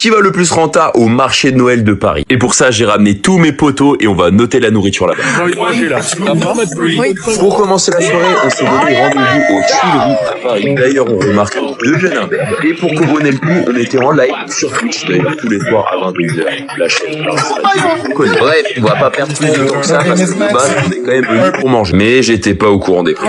Qui va le plus renta au marché de Noël de Paris? Et pour ça, j'ai ramené tous mes potos et on va noter la nourriture là-bas. J'ai envie de manger là. Pour commencer la soirée, on s'est donné rendez-vous aux Tuileries à Paris. D'ailleurs, on remarque deux jeunes Imbert. Et pour couronner le tout, on était en live sur Twitch, d'ailleurs, tous les soirs à 22h. La chaîne. Bref, on va pas perdre plus de temps que ça parce que de base, on est quand même venu pour manger. Mais j'étais pas au courant des prix.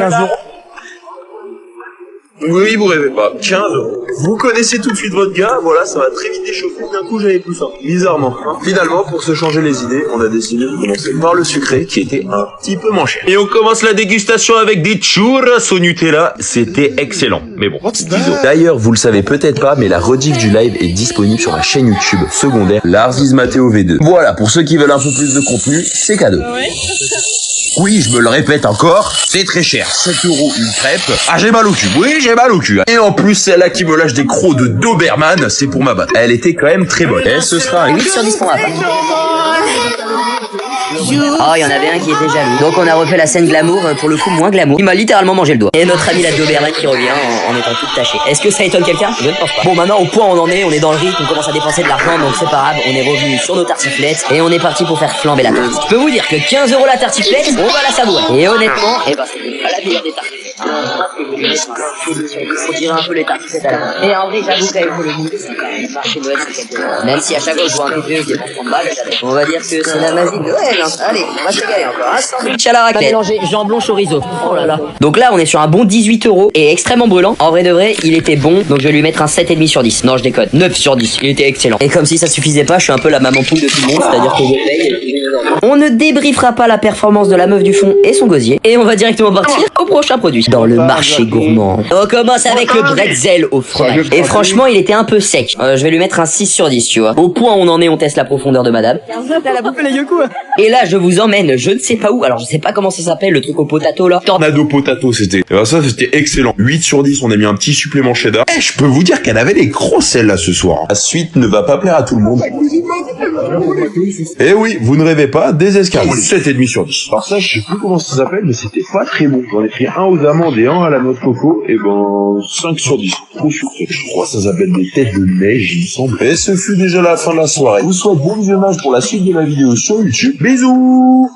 Oui, vous rêvez pas. 15 euros. Vous connaissez tout de suite votre gars, voilà, ça va très vite déchauffer. D'un coup, j'avais plus faim. Bizarrement. Finalement, pour se changer les idées, on a décidé de commencer par le sucré, qui était un petit peu moins cher. Et on commence la dégustation avec des churros au Nutella. C'était excellent. Mais bon, disons. D'ailleurs, vous le savez peut-être pas, mais la rediff du live est disponible sur la chaîne YouTube secondaire Lars is Matteo V2. Voilà, pour ceux qui veulent un peu plus de contenu, c'est cadeau. Oui, je me le répète encore, c'est très cher. 7 € une crêpe. Ah, j'ai mal au cul. Oui, j'ai mal au cul. Et en plus, celle-là qui me lâche des crocs de Doberman, c'est pour ma batte. Elle était quand même très bonne. Et ce sera un 8 sur 10 pour ma part. Oh, il y en avait un qui était jaloux. Donc on a refait la scène glamour, pour le coup moins glamour. Il m'a littéralement mangé le doigt. Et notre ami la Doberman qui revient en étant toute tachée. Est-ce que ça étonne quelqu'un? Je ne pense pas. Bon, maintenant au point où on en est, on est dans le rythme, on commence à dépenser de l'argent, donc c'est pas grave. On est revenu sur nos tartiflettes et on est parti pour faire flamber la tarte. Je peux vous dire que 15 € la tartiflette, on va la savourer. Et honnêtement, c'était pas la meilleure des tartiflettes. On dirait un peu les tartiflettes à la main. Et en vrai, j'avoue quand même que le goût, c'est quand même marché Noël, c'est quelque chose. Même si à chaque fois je vois un TPE, je dépense 30 balles, on va dire que c'est la magie de Noël. Allez, on va se régaler encore. Un sandwich à la raclette. Mélanger jambon chorizo. Oh là là. Donc là, on est sur un bon 18 € et extrêmement brûlant. En vrai de vrai, il était bon. Donc je vais lui mettre un 7,5 sur 10. Non, je déconne. 9 sur 10. Il était excellent. Et comme si ça suffisait pas, je suis un peu la maman poule de tout le monde. C'est-à-dire que je paye. On ne débriefera pas la performance de la meuf du fond et son gosier. Et on va directement partir au prochain produit. Dans le marché gourmand. On commence avec le bretzel au fromage. Et franchement, il était un peu sec. Je vais lui mettre un 6 sur 10, tu vois. Au point où on en est, on teste la profondeur de madame. Elle a bouffé les yeux. Et là, je vous emmène, je ne sais pas où. Alors, je sais pas comment ça s'appelle, le truc au potato, là. Tornado potato, c'était. Et ben ça, c'était excellent. 8 sur 10, on a mis un petit supplément cheddar. Et je peux vous dire qu'elle avait des gros celles-là ce soir. La suite ne va pas plaire à tout le monde. Et oui, vous ne rêvez pas, des escargots. 7,5 sur 10. Alors ça, je sais plus comment ça s'appelle, mais c'était pas très bon. J'en ai pris un aux amandes et un à la noix de coco. Et ben, 5 sur 10. Trop sucré. Je crois que ça s'appelle des têtes de neige, il me semble. Et ce fut déjà la fin de la soirée. Je vous souhaite bon visionnage pour la suite de la vidéo sur YouTube. Bisous!